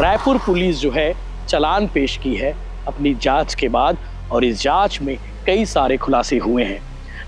Raipur police जो है चालान पेश की है अपनी जांच के बाद, और इस जांच में कई सारे खुलासे हुए हैं।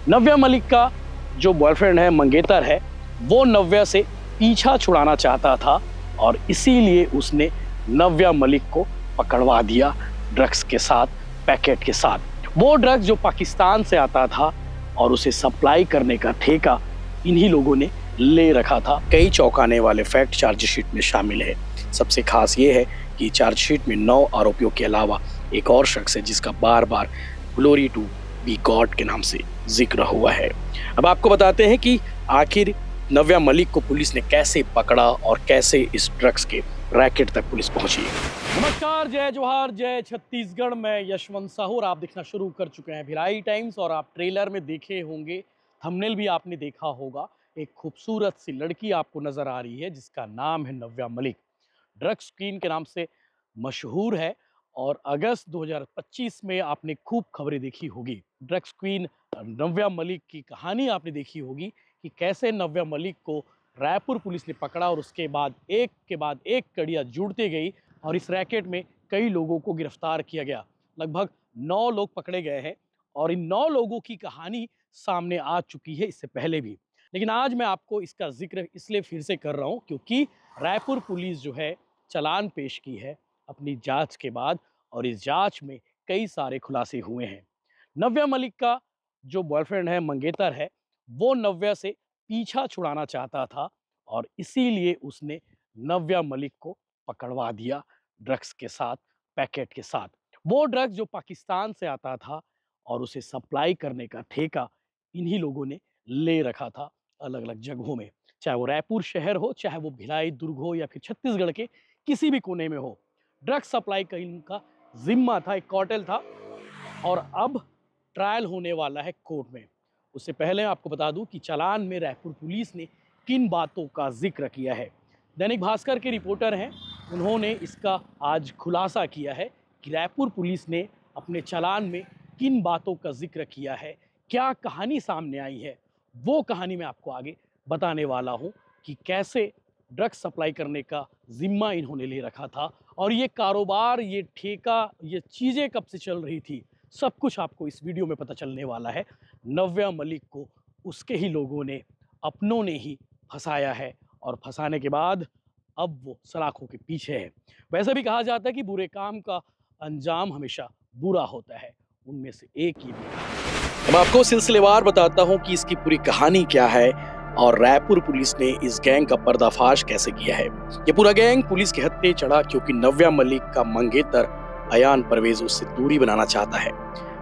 नव्या मलिक का जो बॉयफ्रेंड है, मंगेतर है, वो नव्या से पीछा छुड़ाना चाहता था और इसीलिए उसने नव्या मलिक को पकड़वा दिया ड्रग्स के साथ, पैकेट के साथ। वो ड्रग्स जो पाकिस्तान से आता था और उसे सप्लाई करने का ठेका इन्हीं लोगों ने ले रखा था। कई चौंकाने वाले फैक्ट चार्जशीट में शामिल है। सबसे खास ये है कि चार्जशीट में 9 आरोपियों के अलावा एक और शख्स है जिसका बार बार ग्लोरी टू बी गॉड के नाम से जिक्र हुआ है। अब आपको बताते हैं कि आखिर नव्या मलिक को पुलिस ने कैसे पकड़ा और कैसे इस ड्रग्स के रैकेट तक पुलिस पहुंची। नमस्कार, जय जोहार, जय छत्तीसगढ़। मैं यशवंत साहू और आप देखना शुरू कर चुके हैं भिलाई टाइम्स। और आप ट्रेलर में देखे होंगे, थंबनेल भी आपने देखा होगा, एक खूबसूरत सी लड़की आपको नजर आ रही है जिसका नाम है नव्या मलिक। ड्रग्स क्वीन के नाम से मशहूर है और अगस्त 2025 में आपने खूब खबरें देखी होगी। ड्रग्स क्वीन नव्या मलिक की कहानी आपने देखी होगी कि कैसे नव्या मलिक को रायपुर पुलिस ने पकड़ा और उसके बाद एक कड़ियाँ जुड़ते गई और इस रैकेट में कई लोगों को गिरफ्तार किया गया। लगभग 9 लोग पकड़े गए हैं और इन 9 लोगों की कहानी सामने आ चुकी है इससे पहले भी। लेकिन आज मैं आपको इसका जिक्र इसलिए फिर से कर रहा हूँ क्योंकि रायपुर पुलिस जो है चालान पेश की है अपनी जांच के बाद, और इस जांच में कई सारे खुलासे हुए हैं। नव्या मलिक का जो बॉयफ्रेंड है, मंगेतर है, वो नव्या से पीछा छुड़ाना चाहता था और इसीलिए उसने नव्या मलिक को पकड़वा दिया ड्रग्स के साथ, पैकेट के साथ। वो ड्रग्स जो पाकिस्तान से आता था और उसे सप्लाई करने का ठेका इन्हीं लोगों ने ले रखा था अलग अलग जगहों में, चाहे वो रायपुर शहर हो, चाहे वो भिलाई, दुर्ग हो, या फिर छत्तीसगढ़ के किसी भी कोने में हो। ड्रग्स सप्लाई का इनका जिम्मा था, एक कार्टेल था और अब ट्रायल होने वाला है कोर्ट में। उससे पहले आपको बता दूं कि चालान में रायपुर पुलिस ने किन बातों का जिक्र किया है। दैनिक भास्कर के रिपोर्टर हैं, उन्होंने इसका आज खुलासा किया है कि रायपुर पुलिस ने अपने चालान में किन बातों का जिक्र किया है, क्या कहानी सामने आई है। वो कहानी मैं आपको आगे बताने वाला हूँ कि कैसे ड्रग्स सप्लाई करने का जिम्मा इन्होंने ले रखा था और ये कारोबार, ये ठेका, ये चीज़ें कब से चल रही थी, सब कुछ आपको इस वीडियो में पता चलने वाला है। नव्या मलिक को उसके ही लोगों ने, अपनों ने ही फंसाया है और फंसाने के बाद अब वो सलाखों के पीछे है। वैसे भी कहा जाता है कि बुरे काम का अंजाम हमेशा बुरा होता है, उनमें से एक ही। अब आपको सिलसिलेवार बताता हूँ कि इसकी पूरी कहानी क्या है और रायपुर पुलिस ने इस गैंग का पर्दाफाश कैसे किया है। ये पूरा गैंग पुलिस के हत्थे चढ़ा क्योंकि नव्या मलिक का मंगेतर अयान परवेज उससे दूरी बनाना चाहता है।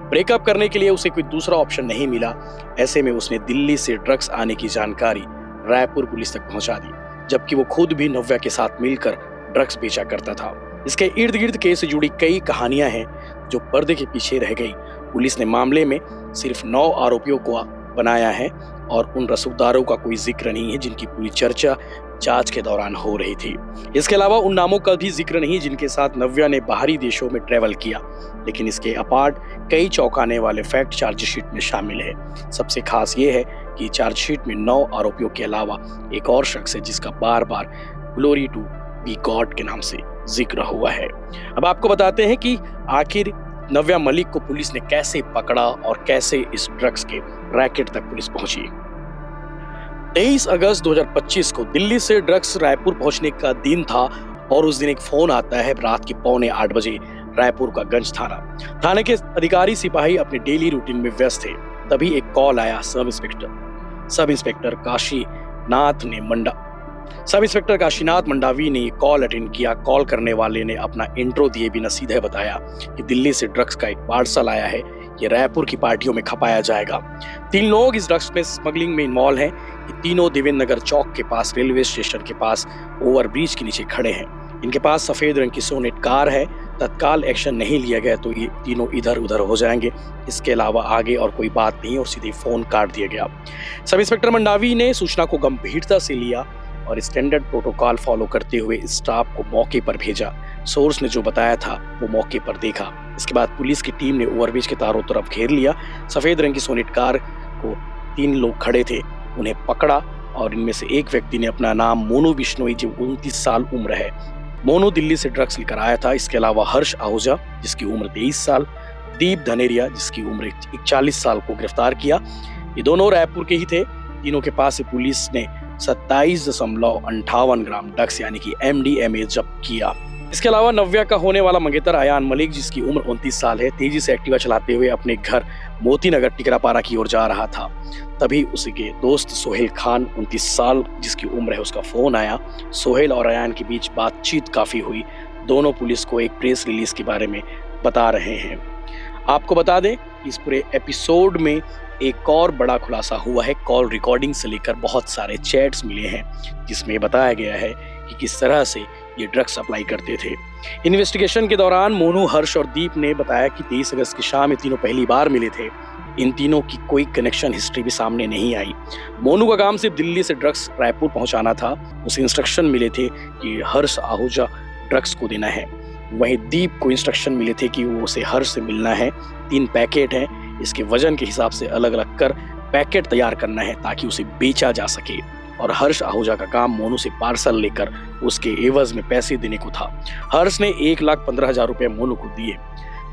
ब्रेकअप करने के लिए उसे कोई दूसरा ऑप्शन नहीं मिला। ऐसे में उसने दिल्ली से ड्रग्स आने की जानकारी रायपुर पुलिस तक पहुंचा दी, जबकि वो खुद भी नव्या के साथ मिलकर ड्रग्स बेचा करता था। इसके इर्द गिर्द केस से जुड़ी कई कहानियां हैं जो पर्दे के पीछे रह गई। पुलिस ने मामले में सिर्फ 9 आरोपियों को बनाया है और उन रसूखदारों का कोई जिक्र नहीं है जिनकी पूरी चर्चा जांच के दौरान हो रही थी। इसके अलावा उन नामों का भी जिक्र नहीं जिनके साथ नव्या ने बाहरी देशों में ट्रेवल किया। लेकिन इसके अपार्ट कई चौंकाने वाले फैक्ट चार्जशीट में शामिल है। सबसे खास ये है कि चार्जशीट में 9 आरोपियों के अलावा एक और शख्स है जिसका बार बार ग्लोरी टू बी गॉड के नाम से जिक्र हुआ है। अब आपको बताते हैं कि आखिर नव्या मलिक को पुलिस ने कैसे पकड़ा और कैसे इस ड्रग्स के रैकेट तक पुलिस पहुंची। 23 अगस्त 2025 को दिल्ली से ड्रग्स रायपुर पहुंचने का दिन था और उस दिन एक फोन आता है रात के 7:45 बजे रायपुर का गंज थाने के अधिकारी सिपाही अपने डेली रूटीन में व्यस्त थे। तभी एक कॉल आया सब इंस्पेक्टर काशीनाथ मंडावी ने कॉल अटेंड किया। कॉल करने वाले ने अपना इंट्रो दिए बिना सीधे बताया कि दिल्ली से ड्रग्स का एक पार्सल आया है, ये रायपुर की पार्टियों में खपाया जाएगा। 3 लोग इस ड्रग्स में स्मगलिंग में इन्वॉल्व हैं। ये तीनों देवेंद्र नगर चौक के पास रेलवे स्टेशन के पास ओवरब्रिज के नीचे खड़े हैं। इनके पास सफेद रंग की सोनेट कार है। तत्काल एक्शन नहीं लिया गया तो ये तीनों इधर उधर हो जाएंगे। इसके अलावा आगे और कोई बात नहीं और सीधे फोन काट दिया गया। सब इंस्पेक्टर मंडावी ने सूचना को गंभीरता से लिया और स्टैंडर्ड प्रोटोकॉल फॉलो करते हुए स्टाफ को मौके पर भेजा। सोर्स ने जो बताया था वो मौके पर देखा। इसके बाद पुलिस की टीम ने ओवरब्रिज के चारों तरफ घेर लिया। सफेद रंग की सोनेट कार को 3 लोग खड़े थे, उन्हें पकड़ा और इनमें से एक व्यक्ति ने अपना नाम मोनू बिश्नोई, जो 29 साल उम्र है, मोनू दिल्ली से ड्रग्स लेकर आया था। इसके अलावा हर्ष आहूजा जिसकी उम्र 23 साल, दीप धनेरिया जिसकी उम्र 41 साल को गिरफ्तार किया। ये दोनों रायपुर के ही थे। तीनों के पास से पुलिस ने 27.58 ग्राम ड्रग्स यानी कि MDMA जब्त किया। इसके अलावा नव्या का होने वाला मंगेतर अयान मलिक जिसकी उम्र 29 साल है, तेजी से एक्टिवा चलाते हुए अपने घर मोतीनगर टिकरापारा की ओर जा रहा था। तभी उसके दोस्त सोहेल खान 29 साल जिसकी उम्र है उसका फोन आया। सोहेल और अयान के बीच बातचीत काफी हुई। दोनों पुलिस को एक प्रेस रिलीज के बारे में बता रहे हैं। आपको बता दें कि इस पूरे एपिसोड में एक और बड़ा खुलासा हुआ है। कॉल रिकॉर्डिंग से लेकर बहुत सारे चैट्स मिले हैं जिसमें बताया गया है कि किस तरह से ये ड्रग्स अप्लाई करते थे। इन्वेस्टिगेशन के दौरान मोनू, हर्ष और दीप ने बताया कि 23 अगस्त की शाम ये तीनों पहली बार मिले थे। इन तीनों की कोई कनेक्शन हिस्ट्री भी सामने नहीं आई। मोनू का काम सिर्फ दिल्ली से ड्रग्स रायपुर पहुंचाना था। उसे इंस्ट्रक्शन मिले थे कि हर्ष आहूजा ड्रग्स को देना है। वहीं दीप को इंस्ट्रक्शन मिले थे कि वो उसे हर्ष से मिलना है। 3 पैकेट हैं, इसके वजन के हिसाब से अलग अलग कर पैकेट तैयार करना है ताकि उसे बेचा जा सके। और हर्ष आहूजा का काम मोनू से पार्सल लेकर उसके एवज में पैसे देने को था। हर्ष ने 1,15,000 रुपए मोनू को दिए।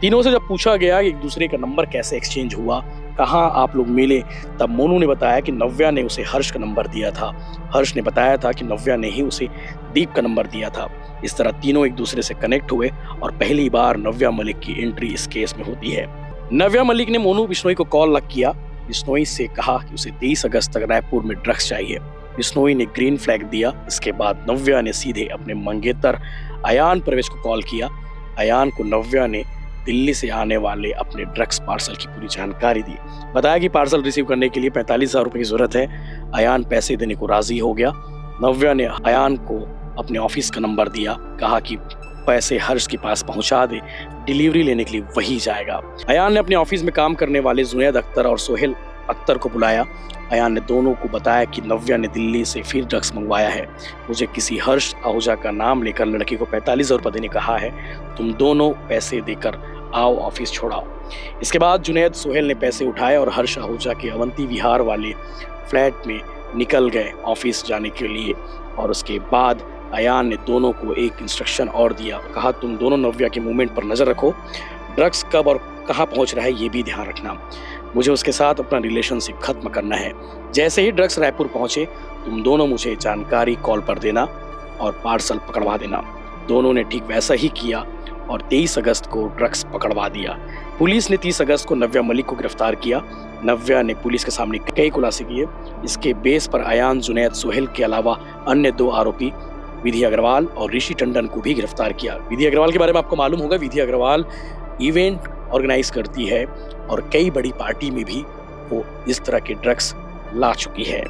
तीनों से जब पूछा गया कि एक दूसरे का नंबर कैसे एक्सचेंज हुआ, कहाँ आप लोग मिले, तब मोनू ने बताया कि नव्या ने उसे हर्ष का नंबर दिया था। हर्ष ने बताया था कि नव्या ने ही उसे दीप का नंबर दिया था। इस तरह तीनों एक दूसरे से कनेक्ट हुए और पहली बार नव्या मलिक की एंट्री इस केस में होती है। नव्या मलिक ने मोनू बिश्नोई को कॉल किया। बिश्नोई से कहा कि उसे 23 अगस्त तक रायपुर में ड्रग्स चाहिए। बिश्नोई ने ग्रीन फ्लैग दिया। इसके बाद नव्या ने सीधे अपने मंगेतर अयान परवेज को कॉल किया। अयान को नव्या ने दिल्ली से आने वाले अपने ड्रग्स पार्सल की पूरी जानकारी दी। बताया कि पार्सल रिसीव करने के लिए 45,000 रुपए की जरूरत है। अयान पैसे देने को राजी हो गया। नव्या ने अयान को अपने ऑफिस का नंबर दिया, कहा कि पैसे हर्ष के पास पहुंचा दे, डिलीवरी लेने के लिए वही जाएगा। अयान ने अपने ऑफिस में काम करने वाले जुनैद अख्तर और सोहेल अख्तर को बुलाया। अयान ने दोनों को बताया कि नव्या ने दिल्ली से फिर ड्रग्स मंगवाया है। मुझे किसी हर्ष आहूजा का नाम लेकर लड़के को 45,000 रुपए देने कहा है। तुम दोनों पैसे देकर आओ, ऑफिस छोड़ाओ। इसके बाद जुनैद सोहेल ने पैसे उठाए और हर्ष आहूजा के अवंती विहार वाले फ्लैट में निकल गए ऑफिस जाने के लिए। और उसके बाद अयान ने दोनों को एक इंस्ट्रक्शन और दिया, कहा तुम दोनों नव्या के मूवमेंट पर नजर रखो, ड्रग्स कब और कहाँ पहुंच रहा है ये भी ध्यान रखना। मुझे उसके साथ अपना रिलेशनशिप खत्म करना है। जैसे ही ड्रग्स रायपुर पहुंचे तुम दोनों मुझे जानकारी कॉल पर देना और पार्सल पकड़वा देना। दोनों ने ठीक वैसा ही किया और 23 अगस्त को ड्रग्स पकड़वा दिया। पुलिस ने 30 अगस्त को नव्या मलिक को गिरफ्तार किया। नव्या ने पुलिस के सामने कई खुलासे किए। इसके बेस पर अयान, जुनैद, सोहेल के अलावा अन्य 2 आरोपी विधि अग्रवाल और ऋषि टंडन को भी गिरफ्तार किया। विधि अग्रवाल के बारे में आपको मालूम होगा, विधि अग्रवाल इवेंट ऑर्गेनाइज करती है और कई बड़ी पार्टी में भी वो इस तरह के ड्रग्स ला चुकी है।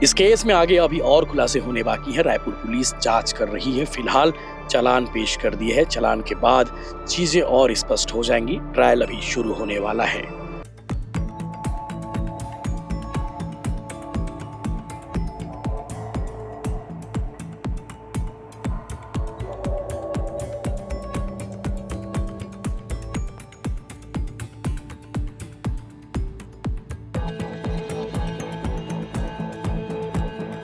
इस केस में आगे अभी और खुलासे होने बाकी है। रायपुर पुलिस जांच कर रही है। फिलहाल चालान पेश कर दिया है। चालान के बाद चीजें और स्पष्ट हो जाएंगी। ट्रायल अभी शुरू होने वाला है।